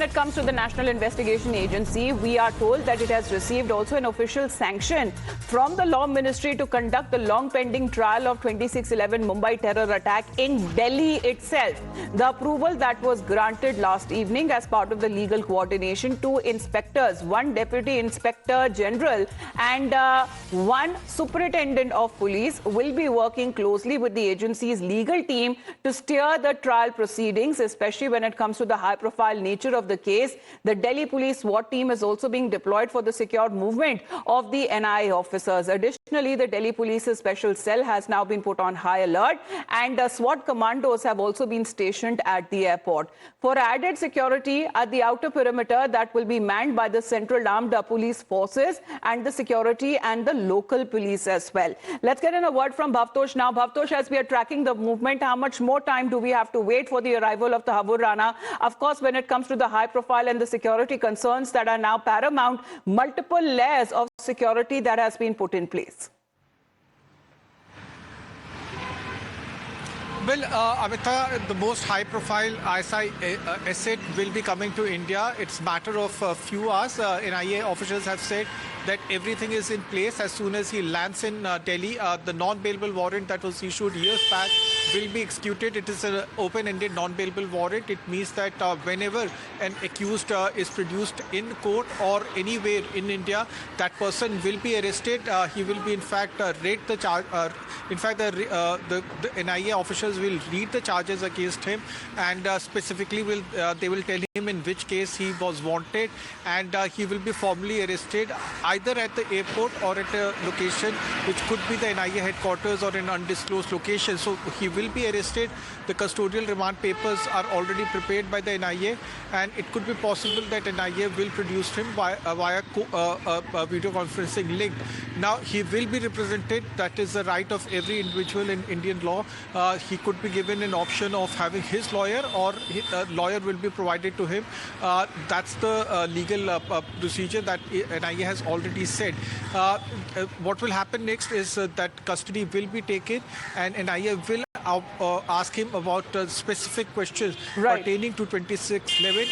it comes to the National Investigation Agency, we are told that it has received also an official sanction from the Law Ministry to conduct the long-pending trial of 26/11 Mumbai terror attack in Delhi itself. The approval that was granted last evening as part of the legal coordination, 2 inspectors, 1 Deputy Inspector General and 1 Superintendent of Police will be working closely with the agency's legal team to steer the trial proceedings, especially when it comes to the high-profile nature of the case. The Delhi Police SWAT team is also being deployed for the secure movement of the NIA officers. Additionally, the Delhi Police's special cell has now been put on high alert, and SWAT commandos have also been stationed at the airport. For added security at the outer perimeter, that will be manned by the Central Armed Police Forces and the security and the local police as well. Let's get in a word from Bhavtosh now. Bhavtosh, as we are tracking the movement, how much more time do we have to wait for the arrival of Tahabur Rana? Of course, when it comes to the high profile and the security concerns that are now paramount, multiple layers of security that has been put in place. Well, Amita, the most high-profile ISI asset will be coming to India. It's a matter of a few hours. NIA officials have said that everything is in place as soon as he lands in Delhi. The non-bailable warrant that was issued years back will be executed. It is an open-ended non-bailable warrant. It means that whenever an accused is produced in court or anywhere in India, that person will be arrested. He will be, in fact, read the charge. In fact, the NIA officials will read the charges against him, and specifically they will tell him in which case he was wanted, and he will be formally arrested either at the airport or at a location which could be the NIA headquarters or an undisclosed location. So he will be arrested. The custodial remand papers are already prepared by the NIA, and it could be possible that NIA will produce him via video conferencing link. Now, he will be represented. That is the right of every individual in Indian law. He could be given an option of having his lawyer, or a lawyer will be provided to him. That's the legal procedure that NIA has already said. What will happen next is that custody will be taken, and NIA will ask him about specific questions pertaining to 26/11.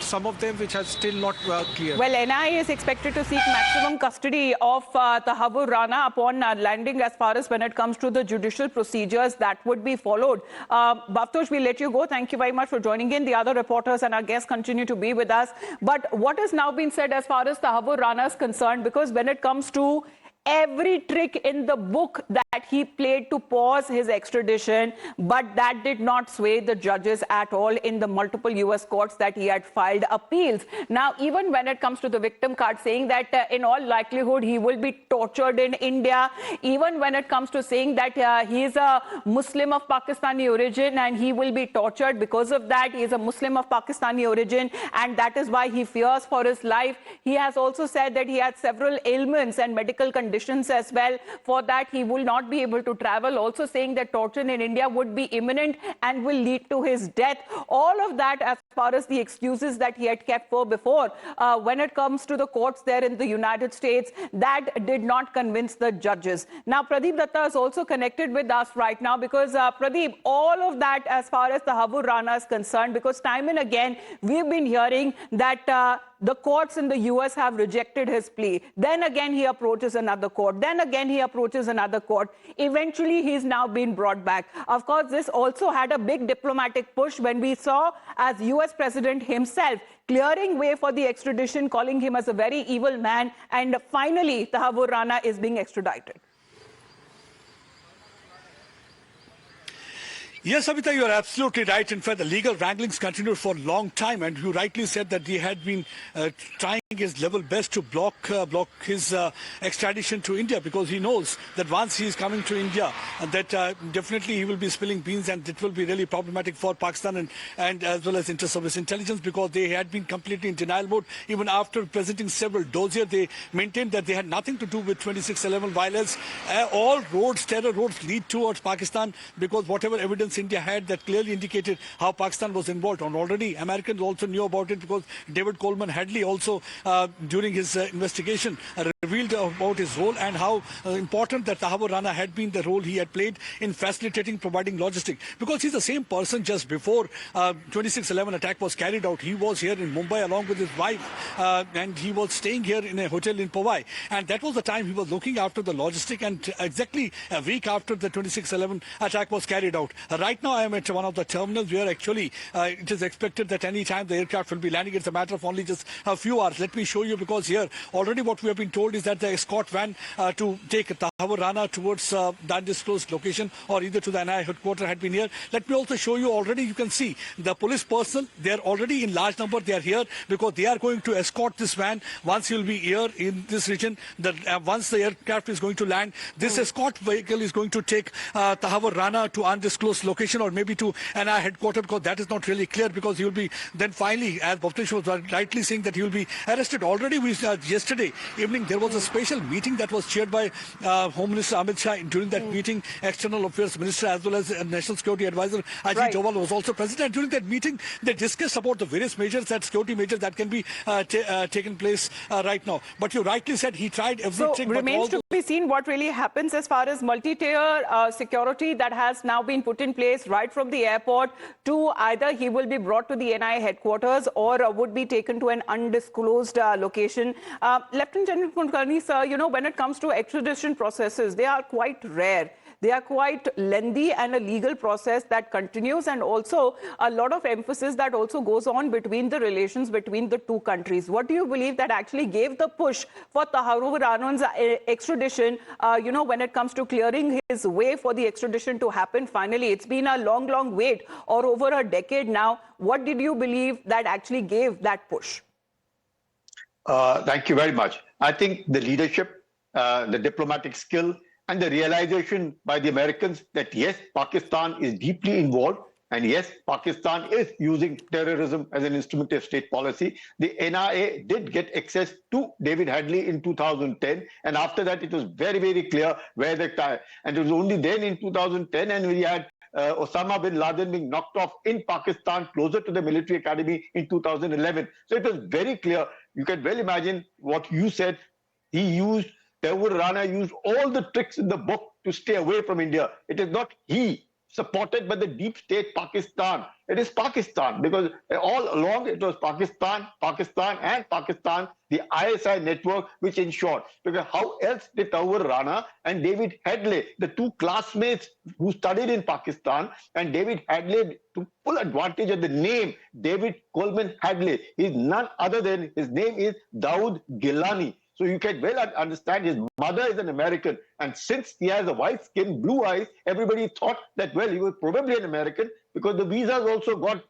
Some of them which are still not clear. Well, NIA is expected to seek maximum custody of Tahabur Rana upon landing, as far as when it comes to the judicial procedures that would be followed. Bhavtosh, we'll let you go. Thank you very much for joining in. The other reporters and our guests continue to be with us. But what has now been said as far as Tahabur Rana is concerned, because when it comes to every trick in the book that he played to pause his extradition, but that did not sway the judges at all in the multiple US courts that he had filed appeals. Now, even when it comes to the victim card saying that in all likelihood he will be tortured in India, even when it comes to saying that he is a Muslim of Pakistani origin and he will be tortured because of that, he is a Muslim of Pakistani origin and that is why he fears for his life. He has also said that he had several ailments and medical conditions as well. For that, he will not be able to travel. Also saying that torture in India would be imminent and will lead to his death. All of that as far as the excuses that he had kept for before. When it comes to the courts there in the United States, that did not convince the judges. Now, Pradeep Datta is also connected with us right now because, Pradeep, all of that as far as the Tahabur Rana is concerned, because time and again, we've been hearing that the courts in the US have rejected his plea. Then again, he approaches another court. Then again, he approaches another court. Eventually, he's now been brought back. Of course, this also had a big diplomatic push when we saw as US President himself clearing way for the extradition, calling him as a very evil man. And finally, Tahabur Rana is being extradited. Yes, Amita, you are absolutely right. In fact, the legal wranglings continued for a long time, and you rightly said that he had been trying his level best to block his extradition to India, because he knows that once he is coming to India, that definitely he will be spilling beans, and it will be really problematic for Pakistan and as well as inter-service intelligence, because they had been completely in denial mode. Even after presenting several dossiers, they maintained that they had nothing to do with 26/11 violence. All roads, terror roads, lead towards Pakistan, because whatever evidence India had that clearly indicated how Pakistan was involved. And already Americans also knew about it, because David Coleman Hadley also during his investigation revealed about his role and how important that Tahabur Rana had been, the role he had played in facilitating, providing logistics. Because he's the same person just before 26/11 attack was carried out. He was here in Mumbai along with his wife and he was staying here in a hotel in Powai. And that was the time he was looking after the logistic, and exactly a week after the 26/11 attack was carried out. Right now I am at one of the terminals where actually it is expected that any time the aircraft will be landing. It's a matter of only just a few hours. Let me show you, because here already what we have been told is that the escort van to take Tahabur Rana towards the undisclosed location or either to the NIA headquarters had been here. Let me also show you, already you can see the police personnel. They are already in large number. They are here because they are going to escort this van once he will be here in this region. Once the aircraft is going to land, this escort vehicle is going to take Tahabur Rana to undisclosed location or maybe to NIA headquarters, because that is not really clear, because he will be then finally, as Bhavtosh was rightly saying, that he will be arrested. Already yesterday evening there was a special meeting that was chaired by Home Minister Amit Shah. During that meeting, External Affairs Minister as well as National Security Advisor Ajit Doval was also present. And during that meeting, they discussed about the various measures, that security measures that can be taken place right now. But you rightly said he tried everything. So remains to be seen what really happens as far as multi-tier security that has now been put in place right from the airport to either he will be brought to the NIA headquarters or would be taken to an undisclosed location. Lieutenant General Kulkarni, sir, you know, when it comes to extradition processes, they are quite rare. They are quite lengthy and a legal process that continues, and also a lot of emphasis that also goes on between the relations between the two countries. What do you believe that actually gave the push for Tahabur Rana's extradition, you know, when it comes to clearing his way for the extradition to happen finally? It's been a long, long wait, or over a decade now. What did you believe that actually gave that push? Thank you very much. I think the leadership, the diplomatic skill, and the realization by the Americans that yes, Pakistan is deeply involved, and yes, Pakistan is using terrorism as an instrument of state policy. The NIA did get access to David Hadley in 2010, and after that it was very, very clear where the time. And it was only then in 2010, and we had Osama bin Laden being knocked off in Pakistan, closer to the military academy in 2011. So it was very clear. You can well imagine what you said. Tahabur Rana used all the tricks in the book to stay away from India. It is not he, supported by the deep state Pakistan. It is Pakistan, because all along it was Pakistan, the ISI network, which ensured. Because how else did Tahabur Rana and David Hadley, the two classmates who studied in Pakistan, and David Hadley, to full advantage of the name David Coleman Hadley, is none other than, his name is Dawood Gilani. So you can well understand his mother is an American, and since he has a white skin, blue eyes, everybody thought that, well, he was probably an American, because the visas also got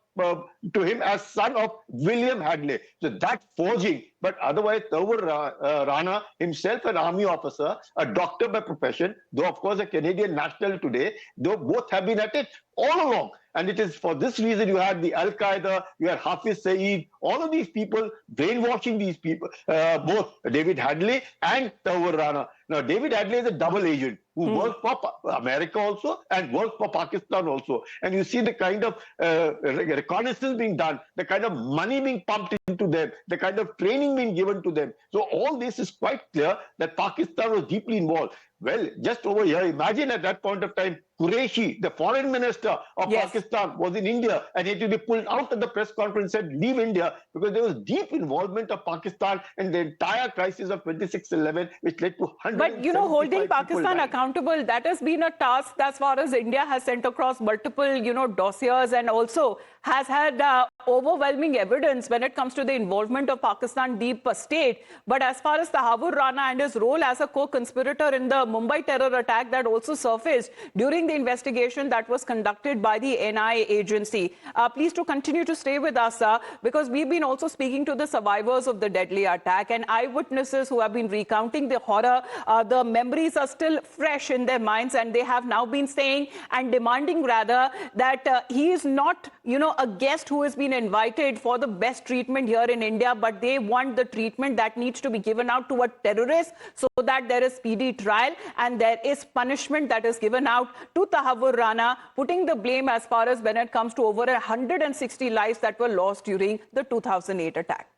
to him as son of William Hadley. So that forging, but otherwise Tahabur Rana himself an army officer, a doctor by profession, though of course a Canadian national today, though both have been at it all along. And it is for this reason you had the Al-Qaeda, you had Hafiz Saeed, all of these people brainwashing these people, both David Hadley and Tahabur Rana. Now, David Hadley is a double agent who works for America also and works for Pakistan also. And you see the kind of reconnaissance being done, the kind of money being pumped into them, the kind of training being given to them. So all this is quite clear that Pakistan was deeply involved. Well, just over here, imagine at that point of time, Qureshi, the foreign minister of Pakistan, was in India, and he had to be pulled out at the press conference and said, leave India, because there was deep involvement of Pakistan in the entire crisis of 26/11, which led to hundreds. But, you know, holding Pakistan accountable, that has been a task as far as India has sent across multiple, you know, dossiers, and also has had overwhelming evidence when it comes to the involvement of Pakistan deep state. But as far as Tahabur Rana and his role as a co-conspirator in the Mumbai terror attack that also surfaced during the investigation that was conducted by the NIA agency. Please to continue to stay with us, because we've been also speaking to the survivors of the deadly attack and eyewitnesses who have been recounting the horror. The memories are still fresh in their minds, and they have now been saying and demanding rather that he is not, you know, a guest who has been invited for the best treatment here in India, but they want the treatment that needs to be given out to a terrorist so that there is speedy trial and there is punishment that is given out to Tahabur Rana, putting the blame as far as when it comes to over 160 lives that were lost during the 2008 attack.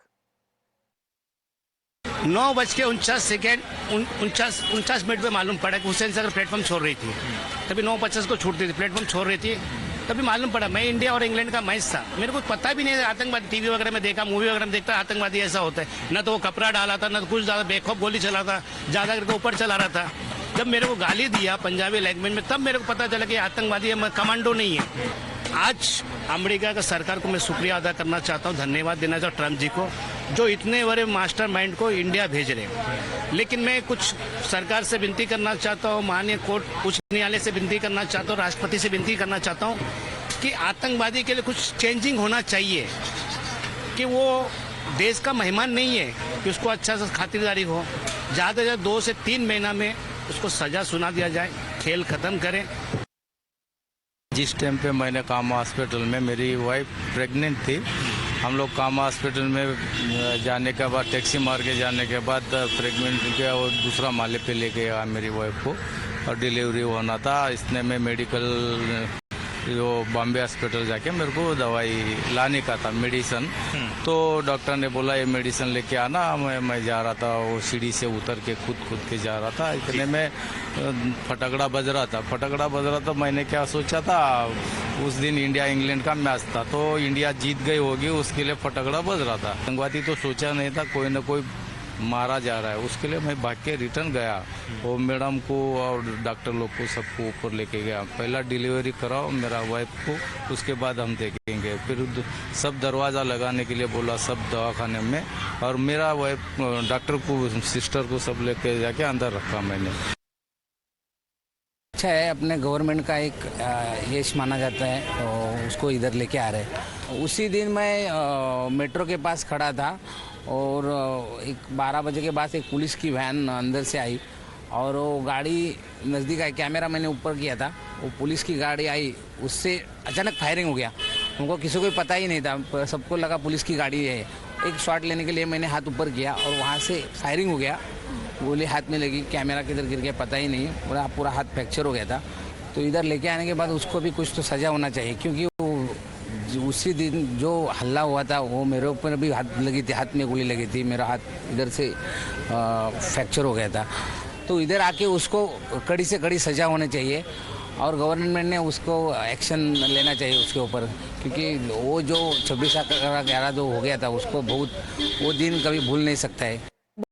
9:49 उनचास minute पे मालूम पड़ा कि Hussain Sagar platform छोड़ रही थी। तभी 9:50 को छूटती थी, प्लेटफॉर्म छोड़ रही थी। तभी मालूम पड़ा, मैं इंडिया और इंग्लैंड का मैच था, मेरे को पता भी नहीं था। आतंकवादी टीवी वगैरह में देखा, मूवी वगैरह में देखता, आतंकवादी ऐसा होता है। न तो वो कपड़ा डाला था, न तो कुछ ज्यादा बेखौफ गोली चला था, ज्यादा करके ऊपर चला रहा था। जब मेरे को गाली दिया पंजाबी लैंग्वेज में, तब मेरे को पता चला कि आतंकवादी है, कमांडो नहीं है। आज अमेरिका का सरकार को मैं शुक्रिया अदा करना चाहता हूँ, धन्यवाद देना चाहता हूँ ट्रम्प जी को, जो इतने बड़े मास्टरमाइंड को इंडिया भेज रहे हैं। लेकिन मैं कुछ सरकार से विनती करना चाहता हूँ, माननीय कोर्ट उच्च न्यायालय से विनती करना चाहता हूँ, राष्ट्रपति से विनती करना चाहता हूँ कि आतंकवादी के लिए कुछ चेंजिंग होना चाहिए, कि वो देश का मेहमान नहीं है कि उसको अच्छा सा खातिरदारी हो। ज़्यादा से ज़्यादा 2 से 3 महीना में उसको सजा सुना दिया जाए, खेल खत्म करें। जिस टाइम पे मैंने कामा हॉस्पिटल में, मेरी वाइफ प्रेग्नेंट थी, हम लोग कामा हॉस्पिटल में जाने के बाद, टैक्सी मार के जाने के बाद प्रेग्नेंट के और दूसरा माले पे लेके गया मेरी वाइफ को, और डिलीवरी होना था। इसने मैं मेडिकल जो बॉम्बे हॉस्पिटल जाके मेरे को दवाई लाने का था, मेडिसन। तो डॉक्टर ने बोला ये मेडिसन लेके आना। मैं जा रहा था, वो सीढ़ी से उतर के खुद के जा रहा था, इतने में फटकड़ा बज रहा था। मैंने क्या सोचा था, उस दिन इंडिया इंग्लैंड का मैच था, तो इंडिया जीत गई होगी, उसके लिए फटकड़ा बज रहा था। आतंकवादी तो सोचा नहीं था, कोई ना कोई मारा जा रहा है, उसके लिए मैं भाग के रिटर्न गया। वो मैडम को और डॉक्टर लोग को सबको ऊपर लेके गया। पहला डिलीवरी कराओ मेरा वाइफ को, उसके बाद हम देखेंगे। फिर सब दरवाज़ा लगाने के लिए बोला, सब दवाखाने में, और मेरा वाइफ डॉक्टर को, सिस्टर को सब लेके जाके अंदर रखा मैंने। अच्छा है, अपने गवर्नमेंट का एक यश माना जाता है, तो उसको इधर लेके आ रहे हैं। उसी दिन मैं मेट्रो के पास खड़ा था और एक 12 बजे के बाद एक पुलिस की वैन अंदर से आई और वो गाड़ी नज़दीक आई। कैमरा मैंने ऊपर किया था, वो पुलिस की गाड़ी आई, उससे अचानक फायरिंग हो गया। हमको किसी को पता ही नहीं था, सबको लगा पुलिस की गाड़ी है। एक शॉट लेने के लिए मैंने हाथ ऊपर किया और वहाँ से फायरिंग हो गया, गोली हाथ में लगी, कैमरा किधर गिर गया पता ही नहीं, पूरा हाथ फ्रैक्चर हो गया था। तो इधर लेके आने के बाद उसको भी कुछ तो सज़ा होना चाहिए, क्योंकि उसी दिन जो हल्ला हुआ था वो मेरे ऊपर भी हाथ लगी थी, हाथ में गोली लगी थी, मेरा हाथ इधर से फ्रैक्चर हो गया था। तो इधर आके उसको कड़ी से कड़ी सज़ा होनी चाहिए और गवर्नमेंट ने उसको एक्शन लेना चाहिए उसके ऊपर, क्योंकि वो जो 26/11 जो हो गया था, उसको बहुत, वो दिन कभी भूल नहीं सकता है।